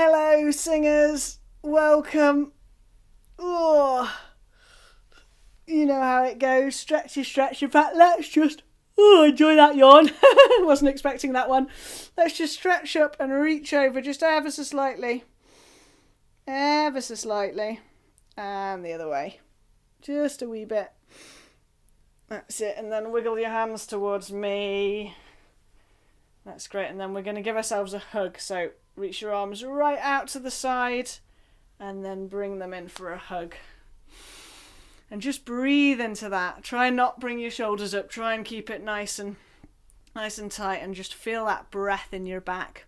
Hello, singers. Welcome. Oh, you know how it goes. Stretchy stretch. In fact, let's just enjoy that yawn. Wasn't expecting that one. Let's just stretch up and reach over just ever so slightly. Ever so slightly. And the other way. Just a wee bit. That's it. And then wiggle your hands towards me. That's great. And then we're going to give ourselves a hug. So reach your arms right out to the side and then bring them in for a hug. And just breathe into that. Try and not bring your shoulders up. Try and keep it nice and tight, and just feel that breath in your back.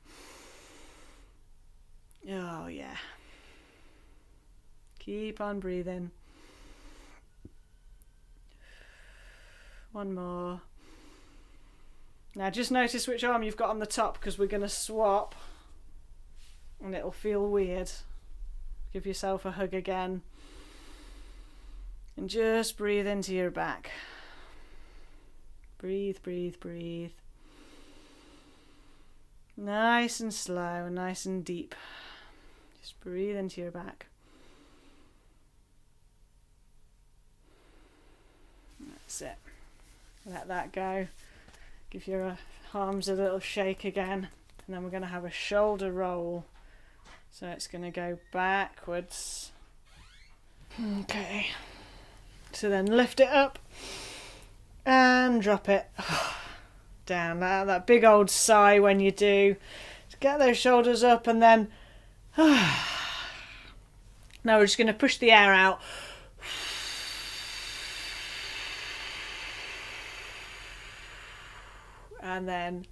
Oh yeah. Keep on breathing. One more. Now just notice which arm you've got on the top, because we're going to swap and it'll feel weird. Give yourself a hug again. And just breathe into your back. Breathe, breathe, breathe. Nice and slow, nice and deep. Just breathe into your back. That's it. Let that go. Give your arms a little shake again. And then we're going to have a shoulder roll. So it's going to go backwards. Okay. So then lift it up and drop it down. That big old sigh when you do. Just get those shoulders up, and then now we're just going to push the air out. And then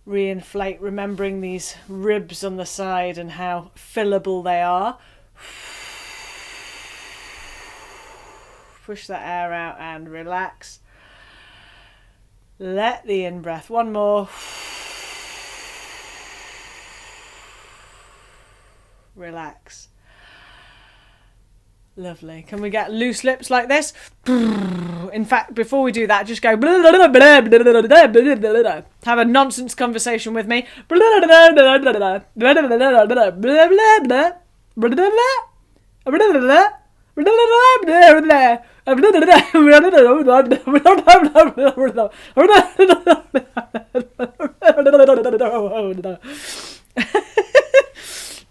reinflate, remembering these ribs on the side and how fillable they are. Push that air out and relax. Let the in-breath. One more. Relax. Lovely. Can we get loose lips like this? In fact, before we do that, just go have a nonsense conversation with me.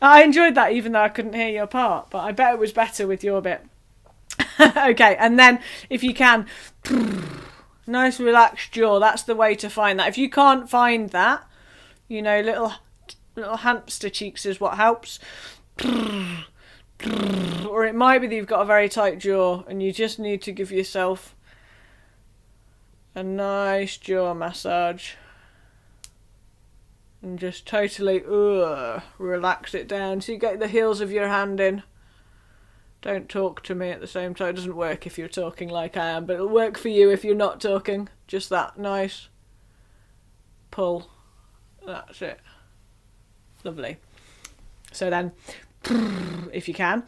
I enjoyed that, even though I couldn't hear your part, but I bet it was better with your bit. Okay, and then if you can, nice relaxed jaw. That's the way to find that. If you can't find that, you know, little hamster cheeks is what helps. Or it might be that you've got a very tight jaw and you just need to give yourself a nice jaw massage. And just totally relax it down. So you get the heels of your hand in. Don't talk to me at the same time. It doesn't work if you're talking like I am, but it'll work for you if you're not talking. Just that nice pull. That's it. Lovely. So then, if you can.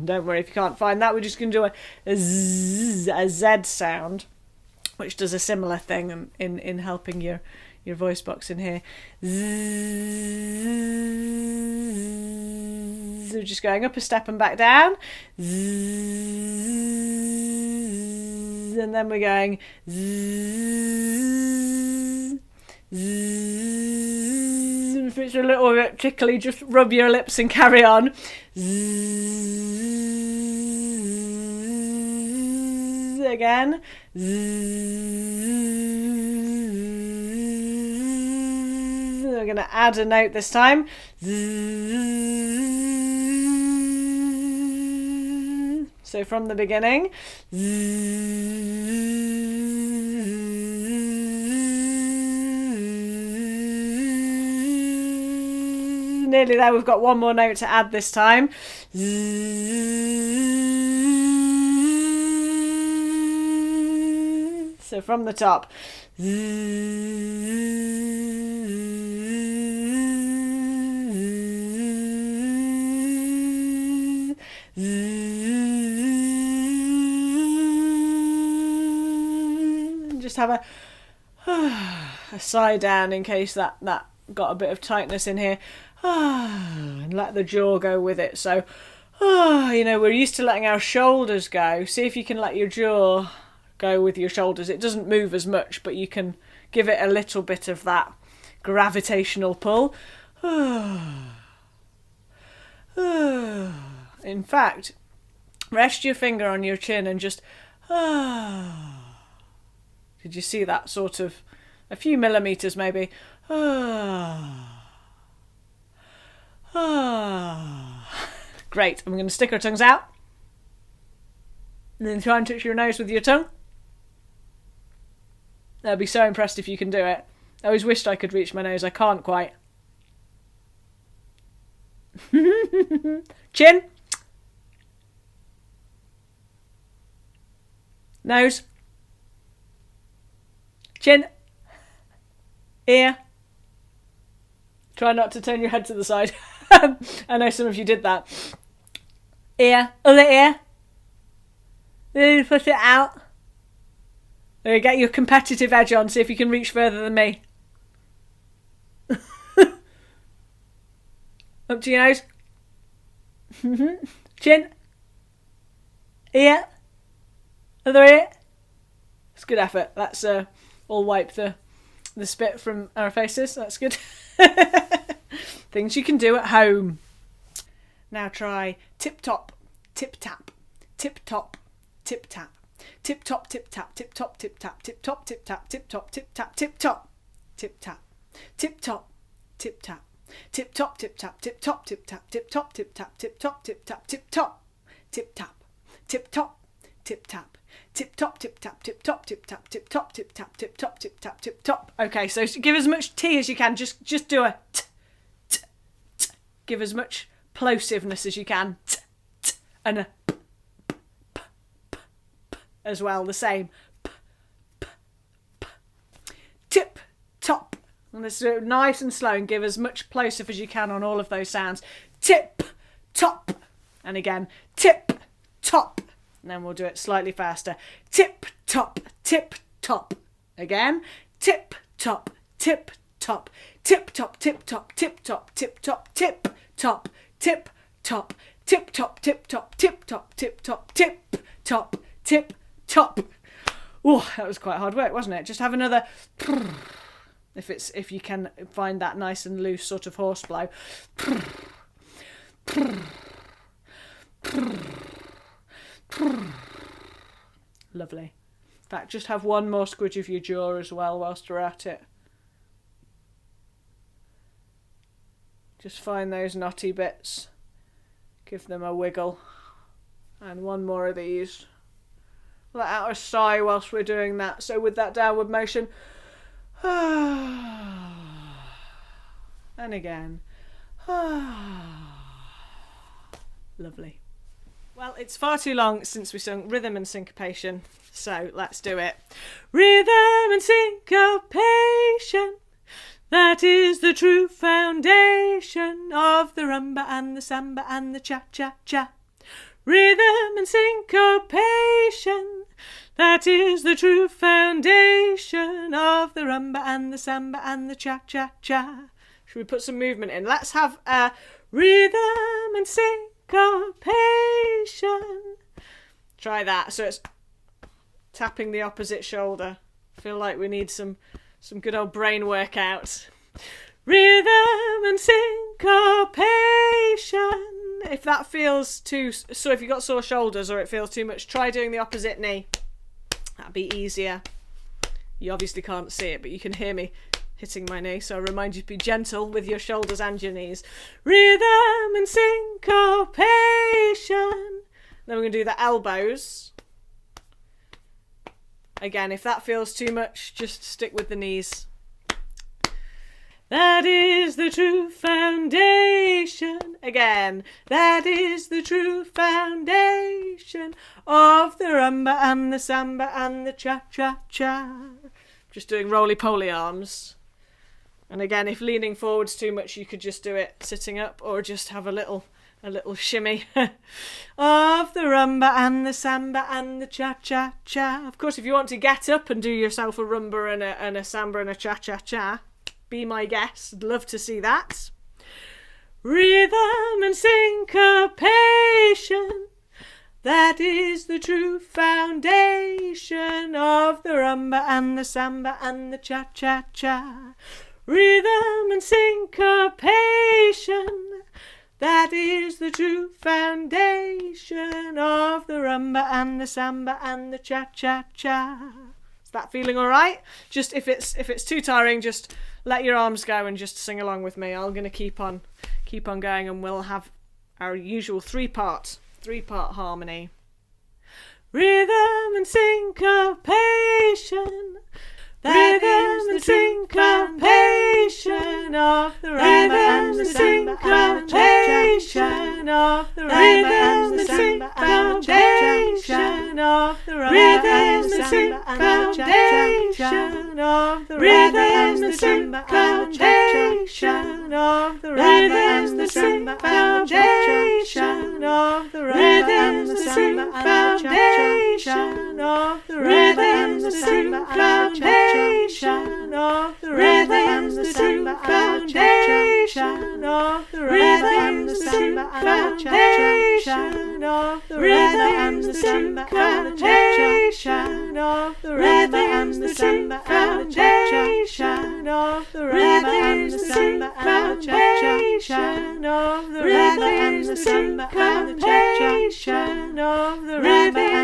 Don't worry if you can't find that. We're just going to do a Z sound, which does a similar thing in helping your voice box in here. Zzz. So just going up a step and back down. Zzz. And then we're going zzz. Zzz. If it's a little bit tickly, just rub your lips and carry on. Zzz. Again. Zzz. We're going to add a note this time. Zzz. So from the beginning. Nearly there. We've got one more note to add this time. So from the top. just have a sigh down in case that got a bit of tightness in here. And let the jaw go with it. So, we're used to letting our shoulders go. See if you can let your jaw go with your shoulders. It doesn't move as much, but you can give it a little bit of that gravitational pull. In fact, rest your finger on your chin and just... Did you see that sort of... a few millimetres maybe? Great. I'm going to stick our tongues out. And then try and touch your nose with your tongue. I'd be so impressed if you can do it. I always wished I could reach my nose. I can't quite. Chin. Nose. Chin. Ear. Try not to turn your head to the side. I know some of you did that. Ear. Other ear. Then push it out. There, get your competitive edge on. See if you can reach further than me. Up to your nose. Chin. Ear. Other ear. It's good effort. That's all wipe the spit from our faces. That's good. Things you can do at home. Now try tip top, tip tap, tip top, tip tap, tip top, tip tap, tip top, tip tap, tip top, tip tap, tip top, tip tap, tip top, tip tap, tip top, tip tap, tip top, tip tap, tip top, tip tap, tip top, tip tap, tip top, tip tap, tip top, tip tap, tip top, tip tap. Tip top, tip tap, tip top, tip tap, tip top, tip tap, tip top, tip tap, tip top. Okay, so give as much T as you can. Just do a t, t, t. Give as much plosiveness as you can. T, t, and a p, p, p, p, p as well. The same. P, p, p. Tip, top. And let's do it nice and slow and give as much plosive as you can on all of those sounds. Tip, top. And again, tip, top. And then we'll do it slightly faster. Tip, top, tip, top. Again. Tip, top, tip, top. Tip, top, tip, top, tip, top, tip, top, tip, top, tip, top, tip, top, tip, top, tip, top, tip, top, tip, top, tip, top. Oh, that was quite hard work, wasn't it? Just have another... If you can find that nice and loose sort of horse blow. Lovely. In fact, just have one more squidge of your jaw as well whilst we're at it. Just find those knotty bits. Give them a wiggle. And one more of these. Let out a sigh whilst we're doing that. So with that downward motion. And again. Lovely. Well, it's far too long since we sung Rhythm and Syncopation, so let's do it. Rhythm and Syncopation, that is the true foundation of the rumba and the samba and the cha-cha-cha. Rhythm and Syncopation, that is the true foundation of the rumba and the samba and the cha-cha-cha. Should we put some movement in? Let's have a rhythm and syncopation. Try that. So it's tapping the opposite shoulder. I feel like we need some good old brain workout. Rhythm and syncopation. If that feels too... So if you've got sore shoulders or it feels too much, try doing the opposite knee. That'd be easier. You obviously can't see it, but you can hear me hitting my knee, so I remind you to be gentle with your shoulders and your knees. Rhythm and syncopation. Then we're going to do the elbows. Again, if that feels too much, just stick with the knees. That is the true foundation. Again, that is the true foundation of the rumba and the samba and the cha-cha-cha. Just doing roly-poly arms. And again, if leaning forwards too much, you could just do it sitting up or just have a little shimmy of of the rumba and the samba and the cha-cha-cha. Of course, if you want to get up and do yourself a rumba and a samba and a cha-cha-cha, be my guest. I'd love to see that. Rhythm and syncopation, that is the true foundation of the rumba and the samba and the cha-cha-cha. Rhythm and syncopation, that is the true foundation of the rumba and the samba and the cha-cha-cha. Is that feeling all right? Just if it's too tiring, just let your arms go and just sing along with me. I'm going to keep on going, and we'll have our usual three-part harmony. Rhythm and syncopation, that is the syncopation of the rumba and the syncopation of the rumba and the syncopation of the rumba and the syncopation of the rumba and the syncopation of the rumba and the syncopation of the rumba and the syncopation of the rumba and the syncopation of the rhythm and the syncopation of the rhythm and the syncopation of the rhythm and the syncopation of the rhythm and the syncopation of the rhythm and the syncopation of the rhythm and the syncopation of the rhythm and the syncopation of the rhythm and the syncopation of the rhythm and the syncopation of the rhythm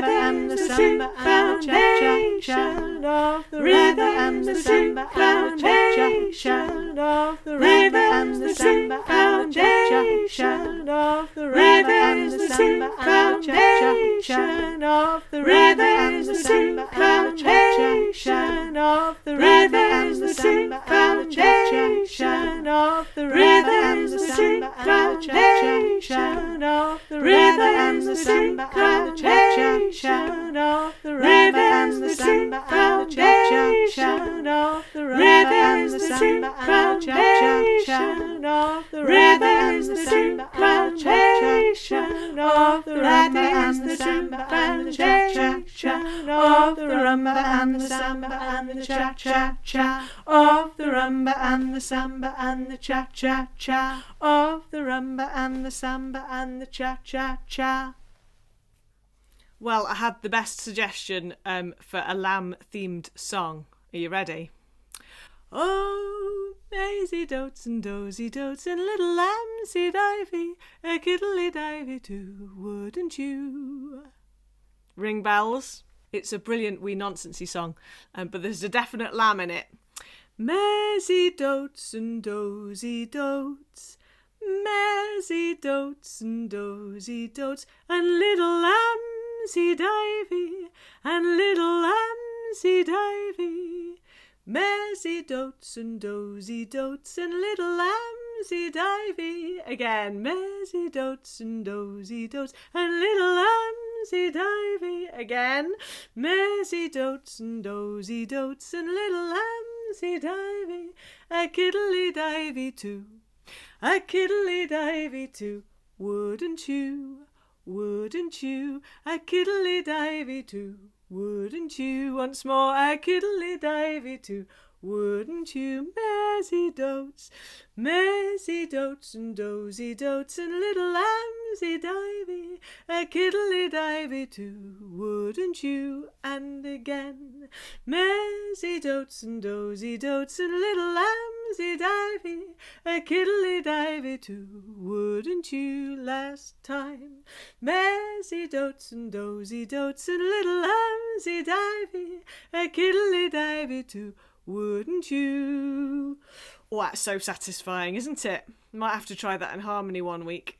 and the syncopation of the rhythm and the syncopation of the rhythm and the syncopation of the rhythm and the syncopation of the rhythm and the syncopation of the rhythm and the syncopation of the rhythm and the syncopation of the rhythm and the syncopation of the rhythm and the syncopation of the rhythm and the syncopation of the rumba and the samba and the cha-cha-cha of the rumba and the samba and the cha-cha-cha of the rumba and the samba and the cha-cha-cha. Well, I had the best suggestion for a lamb-themed song. Are you ready? Oh, Mairzy doats and dozy doats and little lambsy divey, a kiddly divey too, wouldn't you? Ring bells? It's a brilliant wee nonsensy song, but there's a definite lamb in it. Mairzy doats and dozy doats, Mairzy doats and dozy doats, and little lambsy divey, and little lambsy divey. Mairzy doats and dozy doats, and little lambsy divey. Again, Mairzy doats and dozy doats, and little lambsy divey. Again, Mairzy doats and dozy doats, and little lambsy divey. A kiddly divey too, a kiddly divey too, wouldn't you? Wouldn't you? A kiddly divey too, wouldn't you? Once more, a kiddly divey too, wouldn't you? Mairzy doats and dozy doats, and little lambsy divey, a kiddly divey too, wouldn't you? And again, Mairzy doats and dozy doats, and little lambsy divey, a kiddly divey too, wouldn't you? Last time, Mairzy doats and dozy doats, and little lambsy divey, a kiddly divey too, wouldn't you? Oh, that's so satisfying, isn't it? Might have to try that in harmony one week.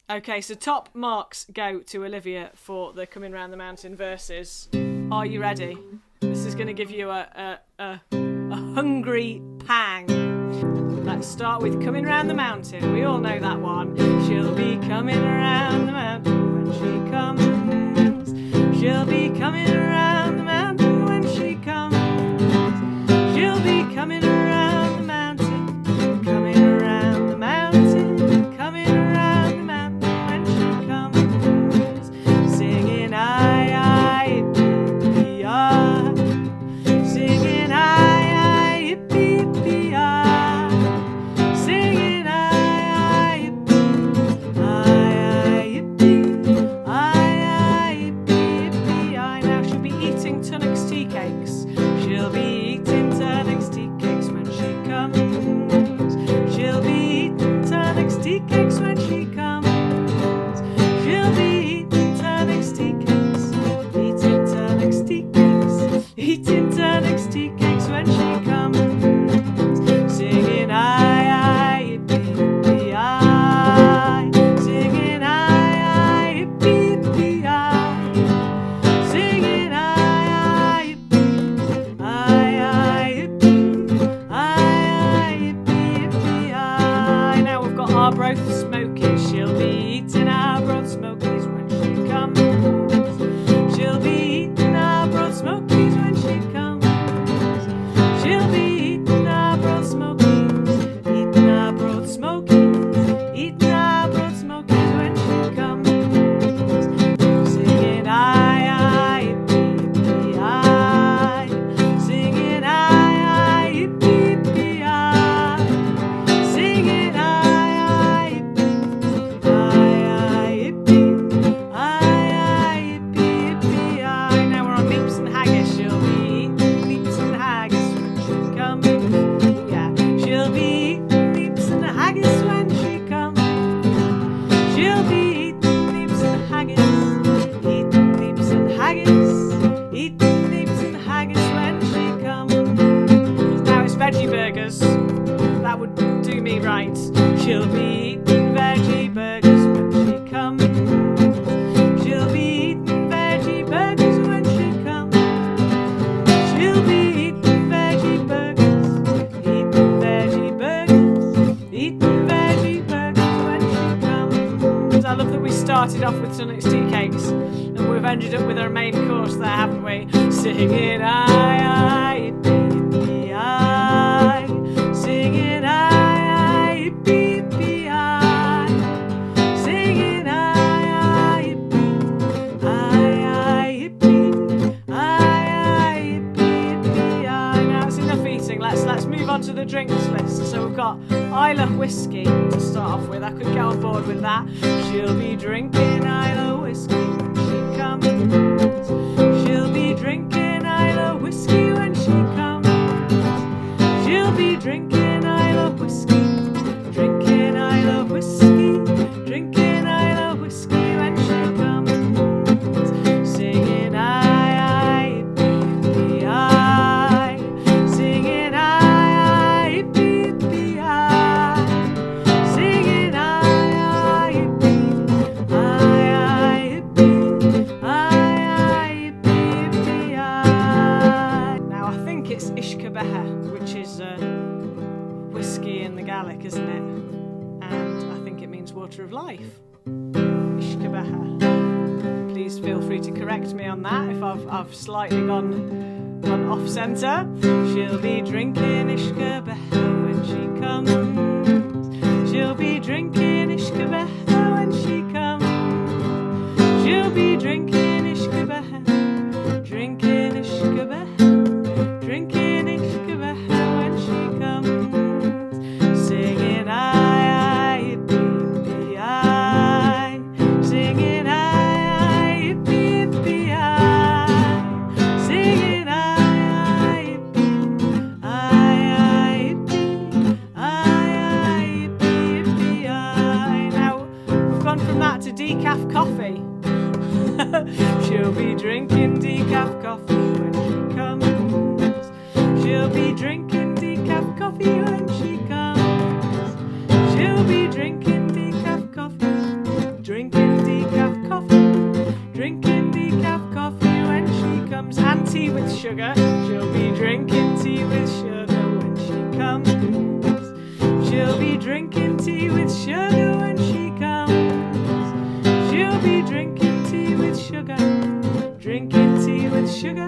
Okay, so top marks go to Olivia for the Coming Round the Mountain verses. Are you ready? This is going to give you a hungry pang. Let's start with Coming Round the Mountain. We all know that one. She'll be coming around the mountain when she comes. She'll be coming around the mountain when she comes. She'll be coming around the mountain, broth smokies. She'll be eating our broth smokies when she comes. She'll be eating our broth smokies when she comes. She'll be eating our broth smokies, eating our broth smokies, eating our broth smokies when she comes. Singing aye, aye, yippee, aye. Singing aye, aye, yippee, yippee, aye. Singing aye, aye, yippee, aye, aye, yippee, aye, aye, yippee, yippee, aye. Now we're on leaps and haggis. She'll be eating leaps and haggis when she comes. Yeah, she'll be eating leaps and haggis when she comes. She'll be eating leaps and haggis, eating leaps and haggis, eating leaps and haggis when she comes. Now it's veggie burgers. That would do me right. She'll be eating veggie burgers when she comes. She'll be eating veggie burgers when she comes. She'll be eating veggie burgers, eating veggie burgers, eating veggie burgers when she comes. I love that we started off with Sunix tea cakes and we've ended up with our main course there, haven't we? Singing aye, aye, yippee, yippee, aye. Singing aye, aye, yippee, yippee, aye. Singing aye, aye, yippee, aye, aye, yippee, aye, aye, yippee, yippee, aye. Now it's enough eating. Let's move on to the drinks list. So we've got Isla whiskey to start off with. I could get on board with that. She'll be drinking Isla whiskey when she comes. She'll be drinking Isla whiskey when she comes. She'll be drinking Isla whiskey, drinking Isla whiskey, drinking Isla whiskey when she comes. Singing aye, aye, yippee, yippee, aye. Singing aye, aye, yippee, yippee, aye. Singing aye, aye, yippee, aye, aye, yippee, aye, aye, yippee, yippee, aye. Now I think it's Ishkabeha, which is whiskey in the Gaelic, isn't it? And I think it means water of life. Ishkabeha. Please feel free to correct me on that if I've slightly gone off centre. She'll be drinking Ishkabeha when she comes. She'll be drinking Ishkabeha when she comes. She'll be drinking Ishkabeha, drinking Ishkabeha, drinking Ishkabeha when she comes. Singing aye, aye, yippee, yippee, aye. Singing aye, aye, yippee, yippee, aye. Singing aye, aye, yippee, aye, aye, yippee, aye, aye, yippee, yippee, aye. Now we've gone from that to decaf coffee. She'll be drinking decaf coffee when she comes. She'll be drinking decaf coffee when she comes. She'll be drinking decaf coffee, drinking decaf coffee, drinking decaf coffee when she comes. And tea with sugar. She'll be drinking tea with sugar when she comes. She'll be drinking tea with sugar when she comes. She'll be drinking tea with sugar, drinking tea with sugar,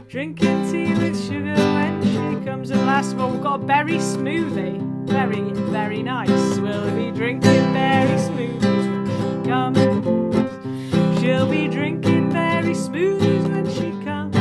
drinking tea with sugar when she comes. And last of all, we've got a berry smoothie. Very, very nice. We'll be drinking berry smoothies when she comes. She'll be drinking berry smoothies when she comes.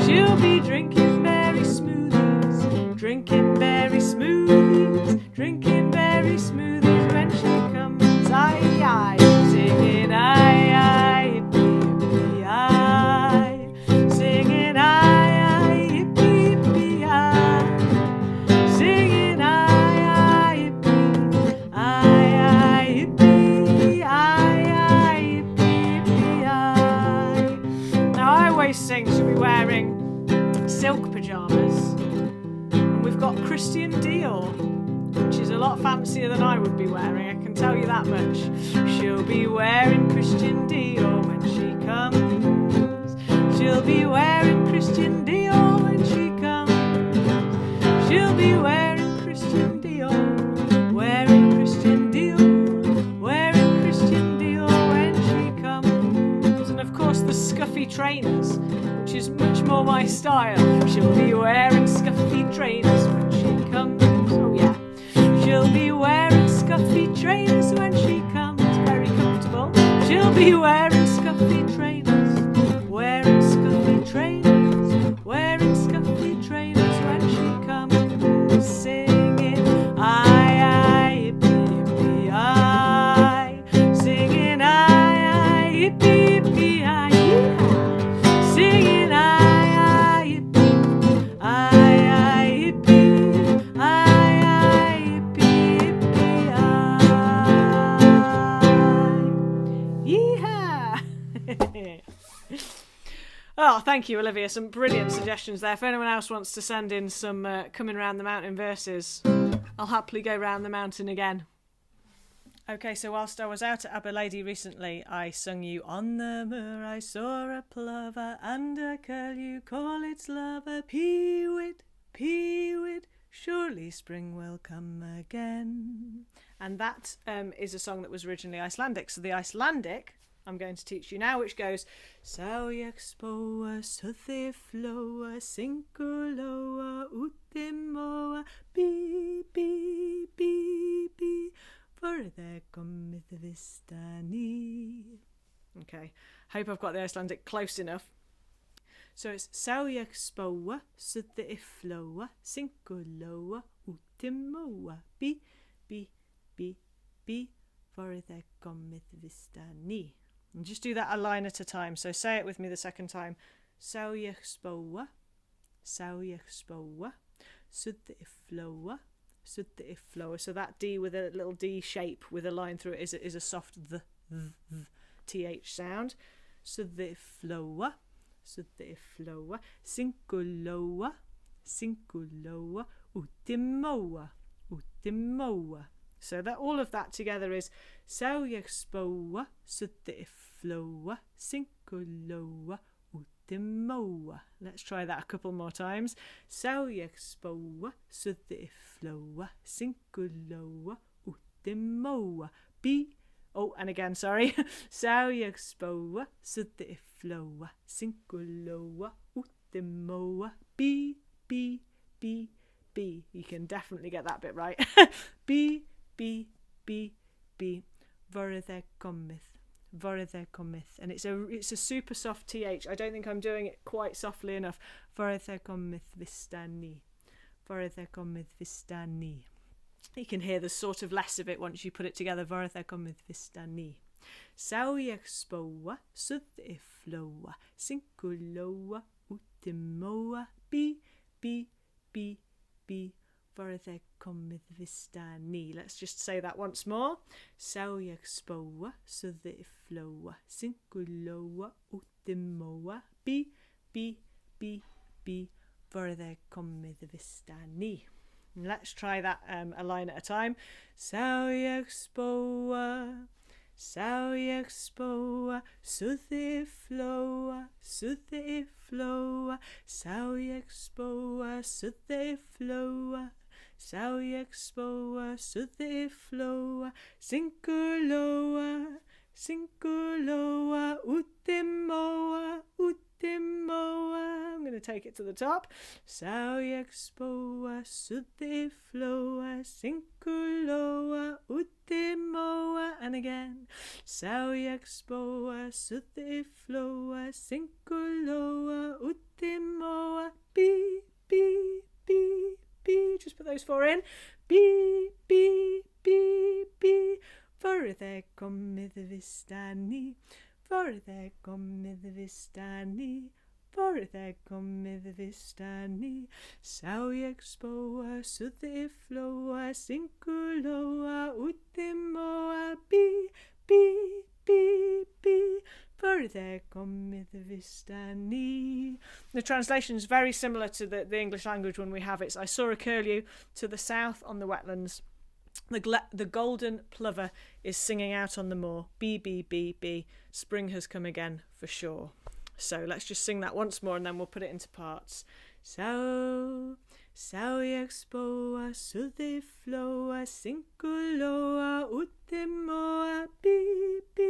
She'll be drinking berry smoothies, drinking berry smoothies, drinking berry smoothies when she comes. Aye, aye, singing aye, aye, yippee, yippee, aye. Singing aye, aye, yippee, yippee, aye. Singing aye, aye, yippee, aye, aye, yippee, aye, aye, yippee, yippee, aye. Now I always sing she'll be wearing silk pyjamas. And we've got Christian Dior, which is a lot fancier than I would be wearing, I can tell you that much. She'll be wearing Christian Dior when she comes. She'll be wearing Christian Dior when she comes. She'll be wearing Christian Dior, wearing Christian know my style. She'll be wearing scuffy trainers when she comes. Oh yeah. She'll be wearing scuffy trainers when she comes. Very comfortable. She'll be wearing scuffy trainers. Wearing scuffy trainers. Wearing scuffy trainers when she comes. Singing I, yippee, I. Singing I, yippee, yippee, I. Singing I, yippee, I, yippee, I, yippee, yippee, I. Yeehaw! Oh, thank you, Olivia. Some brilliant suggestions there. If anyone else wants to send in some coming round the mountain verses, I'll happily go round the mountain again. Okay, so whilst I was out at Aberlady recently, I sung you On the moor I saw a plover, and a curlew call its lover, Peewit, Peewit, surely spring will come again. And that is a song that was originally Icelandic. So the Icelandic I'm going to teach you now, which goes Ég Spóa, suði flóa, syngulóa, úti móa, bí, bí, bí, bí, for það komið vista ný. Okay, hope I've got the Icelandic close enough. So it's Ég Spóa, suði flóa, syngulóa, úti móa, bí, bí, bí, bí, for það komið vista ný. And just do that a line at a time. So say it with me the second time. Ég Spóa, Ég Spóa, suði flóa, suði flóa. So that D with a little D shape with a line through it is a soft th sound. Suði flóa, syngulóa, syngulóa, úti móa, úti móa. So that all of that together is Ég Spóa, suði flóa, syngulóa, úti móa. Let's try that a couple more times. Ég Spóa, suði flóa, syngulóa, úti móa. Bí. Oh, and again, sorry. Ég Spóa, suði flóa, syngulóa, úti móa. Bí, bí, bí, bí. You can definitely get that bit right. Bí, bí, bí, bí, vorið komið. And it's a super soft TH. I don't think I'm doing it quite softly enough. Vorið komið vista ný. Vorið komið vista ný. You can hear the sort of less of it once you put it together. Vorið komið vista ný. Ég Spóa, suði flóa, syngulóa, úti móa, bí, bí, bí, bí, vorið komið vista ný. Let's just say that once more. Ég Spóa, suði flóa, syngulóa, úti móa, bí, bí, bí, bí, vorið komið vista ný. Let's try that a line at a time. Ég Spóa, Ég Spóa, suði flóa, suði flóa. Ég Spóa, suði flóa. Ég Spóa, suði flóa, syngulóa, syngulóa, úti móa, úti móa. I'm going to take it to the top. Ég Spóa, suði flóa, syngulóa, úti móa. And again. Ég Spóa, suði flóa, syngulóa, úti móa. Bí, bí, bí, bí. Just put those four in. Bí, bí, bí, bí. Vorið komið vista ný. Vorið komið vista ný. Vorið komið vista ný. Ég Spóa, suði flóa, syngulóa, úti móa. Bí, bí, bí, bí. Vorið komið vista ný. The translation is very similar to the English language when we have it. I saw a curlew to the south on the wetlands. The golden plover is singing out on the moor. Bee, bee, bee, bee. Spring has come again for sure. So let's just sing that once more and then we'll put it into parts. Ég Spóa, suði flóa, syngulóa, úti móa. Bí, bí,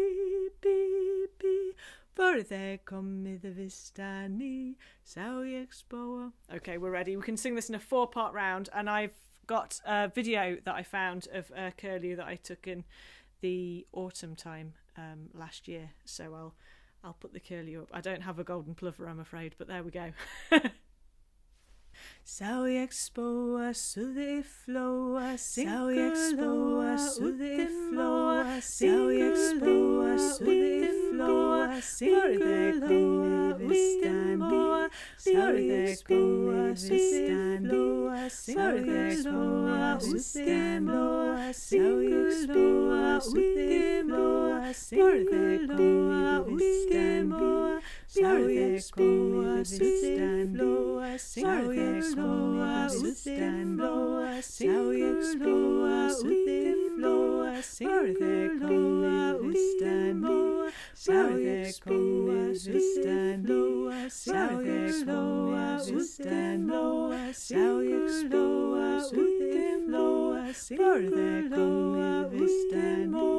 bí, bí. for there cometh the Vistani, so Ég Spóa. Okay, we're ready. We can sing this in a 4-part round, and I've got a video that I found of a curlew that I took in the autumn time last year, so I'll put the curlew up. I don't have a golden plover, I'm afraid, but there we go. Sá ég spóa, suði flóa, sá ég spóa, suði flóa, sá ég spóa, suði flóa, singurðu glóa, vistani, singurðu glóa, vistani, singurðu glóa, vistani, sá ég spóa, suði flóa, singurðu glóa, vistani, sá ég spóa, suði flóa, singurðu Spóa, Útinn blóa, sá ég spóa, útinn blóa, singurðu glóa, vistani, sá ég spóa, útinn blóa, sá ég spóa, útinn blóa, sá ég spóa, útinn blóa, singurðu glóa, vistani,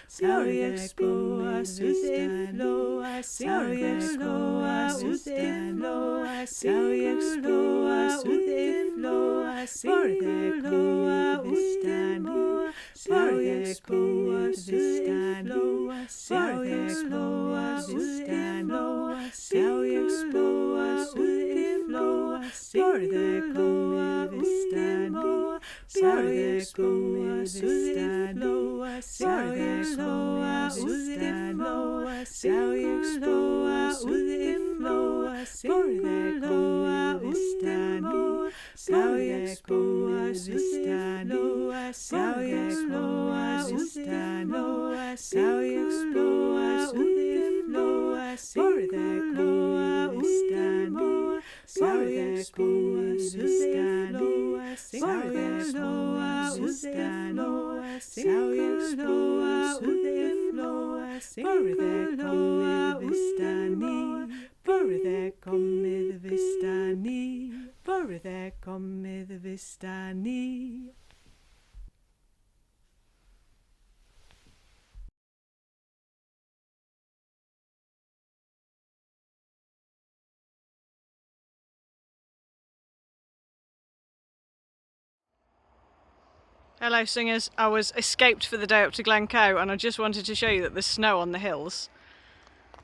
sá ég spóa, útinn blóa, sá ég spóa, útinn blóa, sá ég spóa, útinn blóa, singurðu glóa, vistani, sá ég spóa, útinn blóa, sá ég spóa, útinn blóa, sá ég spóa, útinn blóa, singurðu glóa, vistani, sá ég spóa, útinn blóa, sá ég spóa, útinn blóa, sá ég spóa, útinn blóa, singurðu glóa, vistani, sá ég spóa, vistani, sá ég spóa, vistani, sá ég spóa, útinn blóa, singurðu glóa, vistani, sá ég spóa, vistani, sá ég spóa, vistani, sá ég spóa, útinn blóa, singurðu glóa, vistani, there cometh the Vistani, there cometh the Vistani. Hello singers, I was escaped for the day up to Glencoe and I just wanted to show you that there's snow on the hills.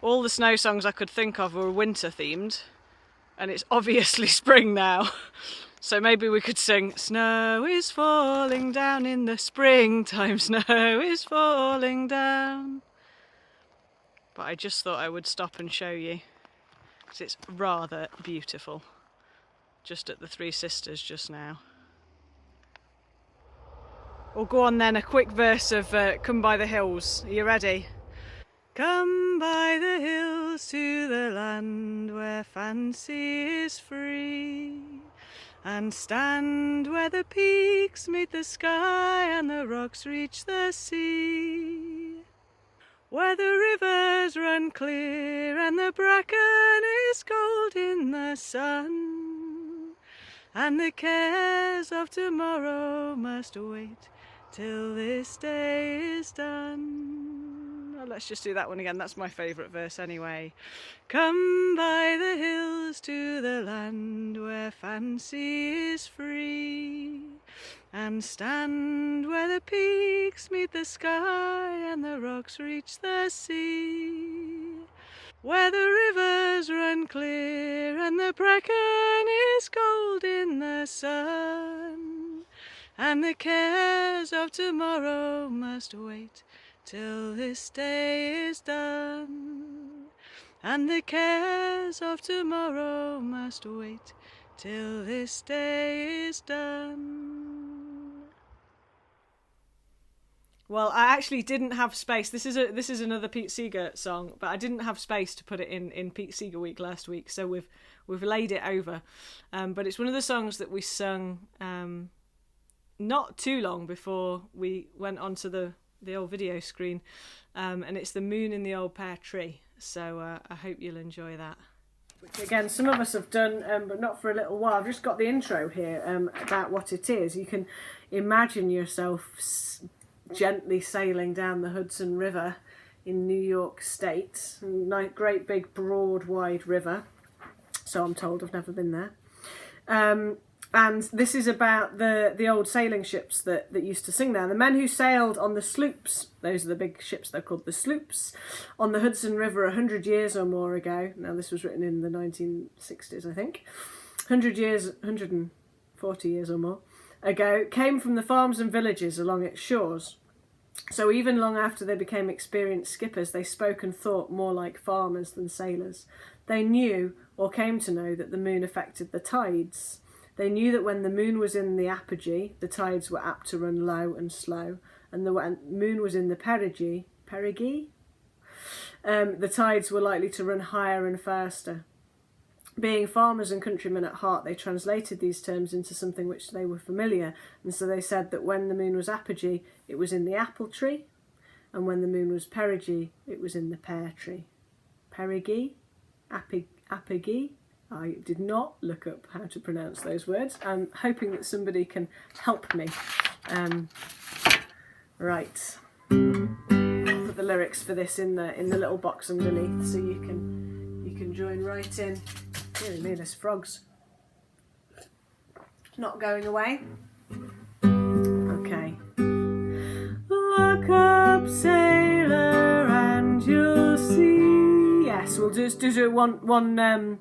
All the snow songs I could think of were winter themed, and it's obviously spring now. So maybe we could sing, snow is falling down in the springtime, snow is falling down. But I just thought I would stop and show you, because it's rather beautiful. Just at the Three Sisters just now. We'll go on then, a quick verse of Come by the Hills. Are you ready? Come by the hills to the land where fancy is free, and stand where the peaks meet the sky and the rocks reach the sea, where the rivers run clear and the bracken is gold in the sun, and the cares of tomorrow must wait till this day is done. Let's just do that one again, that's my favourite verse anyway. Come by the hills to the land where fancy is free, and stand where the peaks meet the sky and the rocks reach the sea, where the rivers run clear and the bracken is gold in the sun, and the cares of tomorrow must wait till this day is done, and the cares of tomorrow must wait till this day is done. Well, I actually didn't have space. This is another Pete Seeger song, but I didn't have space to put it in Pete Seeger week last week, so we've laid it over. But it's one of the songs that we sung not too long before we went onto the old video screen, and it's The Moon in the Old Pear Tree, so I hope you'll enjoy that. Which again some of us have done, but not for a little while. I've just got the intro here about what it is. You can imagine yourself gently sailing down the Hudson River in New York State. Great big broad wide river. So I'm told, I've never been there. And this is about the old sailing ships that used to sing there. The men who sailed on the sloops, those are the big ships, they're called the sloops, on the Hudson River 100 years or more ago. Now this was written in the 1960s, I think. 140 years or more ago, came from the farms and villages along its shores. So even long after they became experienced skippers, they spoke and thought more like farmers than sailors. They knew, or came to know, that the moon affected the tides. They knew that when the moon was in the apogee, the tides were apt to run low and slow, and when the moon was in the perigee, the tides were likely to run higher and faster. Being farmers and countrymen at heart, they translated these terms into something which they were familiar, and so they said that when the moon was apogee, it was in the apple tree, and when the moon was perigee, it was in the pear tree. Perigee? Apogee? I did not look up how to pronounce those words. I'm hoping that somebody can help me. Right. I'll put the lyrics for this in the little box underneath, so you can join right in. Dear me, there's frogs. Not going away. Okay. Look up, sailor, and you'll see. Yes, we'll just do one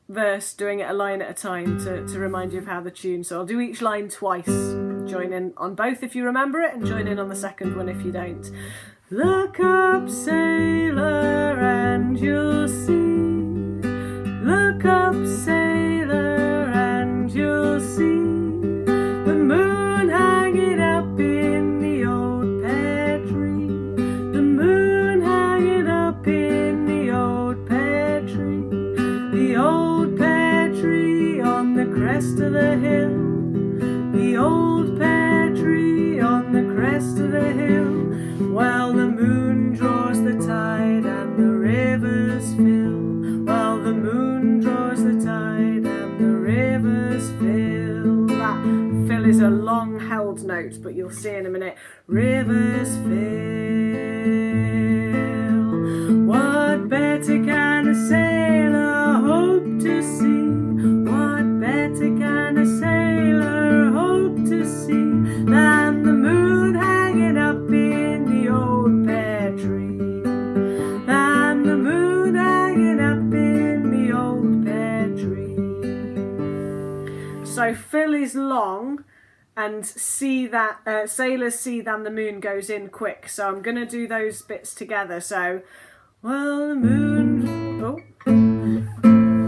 verse, doing it a line at a time to remind you of how the tune. So I'll do each line twice. Join in on both if you remember it, and join in on the second one if you don't. Look up, sailor, and you'll see. Look up, sailor, and you'll see the moon hanging up in the old pear tree. The moon hanging up in the old pear tree. The old pear tree on the crest of the hill. The old pear tree on the crest of the hill. While the moon draws the tide and the rivers fill. While the moon draws the tide and the rivers fill. That fill is a long held note, but you'll see in a minute. Rivers fill. What better can a sailor hope to see? What better can a sailor hope to see than the moon hanging up in the old pear tree? Than the moon hanging up in the old pear tree. So fill is long, and see that sailors see than the moon goes in quick. So I'm going to do those bits together. So, well, the moon,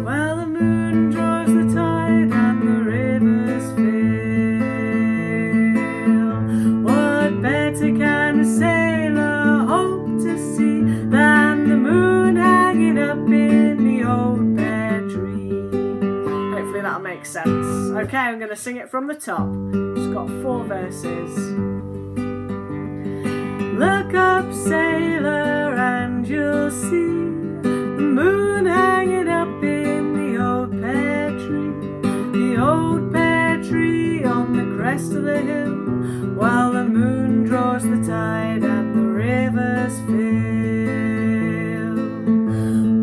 well, the moon draws the tide and the rivers fill. What better can a sailor hope to see than the moon hanging up in the old pear tree? Hopefully that'll make sense. Okay, I'm going to sing it from the top. It's got 4 verses. Look up, sailor, and you'll see the moon hanging up in the old pear tree. The old pear tree on the crest of the hill. While the moon draws the tide and the rivers fill.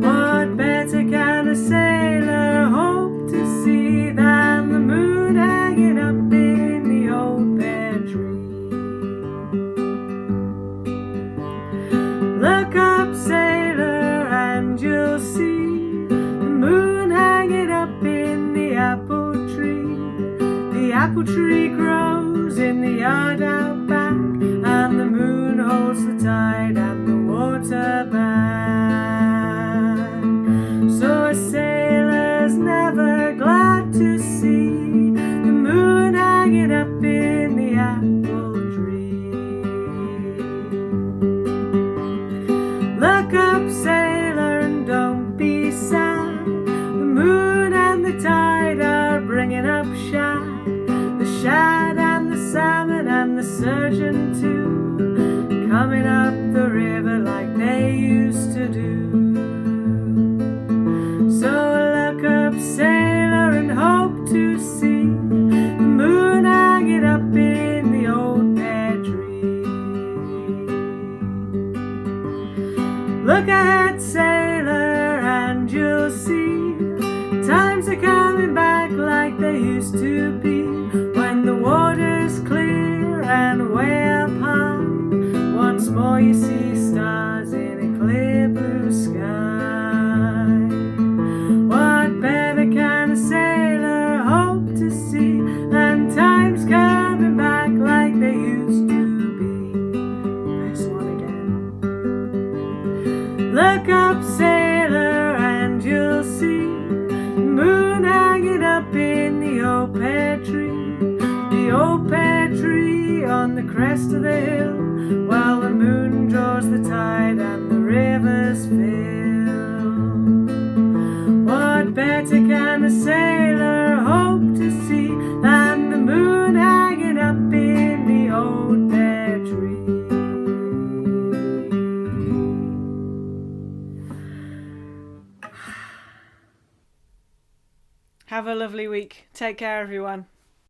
What better can a sailor hope to see than the moon hanging up in the old pear tree? Look up, sailor, and you'll see the moon hanging up in the apple tree. The apple tree grows in the yard out back, and the moon holds the tide and the water back. So a sailor's never glad to see the moon hanging up in the apple tree. Look up, sailor, and don't be sad. The moon and the tide are bringing up shad. The shad and the salmon and the surf Look ahead, sailor, and you'll see times are coming back like they used to be, when the water's clear and way up high. Once more you see stars in a clear blue sky. What better can a sailor hope to see than times coming back like they used to be? This one again. Look up, sailor, and you'll see the moon hanging up in the old pear tree, the old pear tree on the crest of the hill, while the moon draws the tide and the rivers fill. What better can a sailor hope to see than the moon hanging up in the old pear tree? Have a lovely week. Take care, everyone.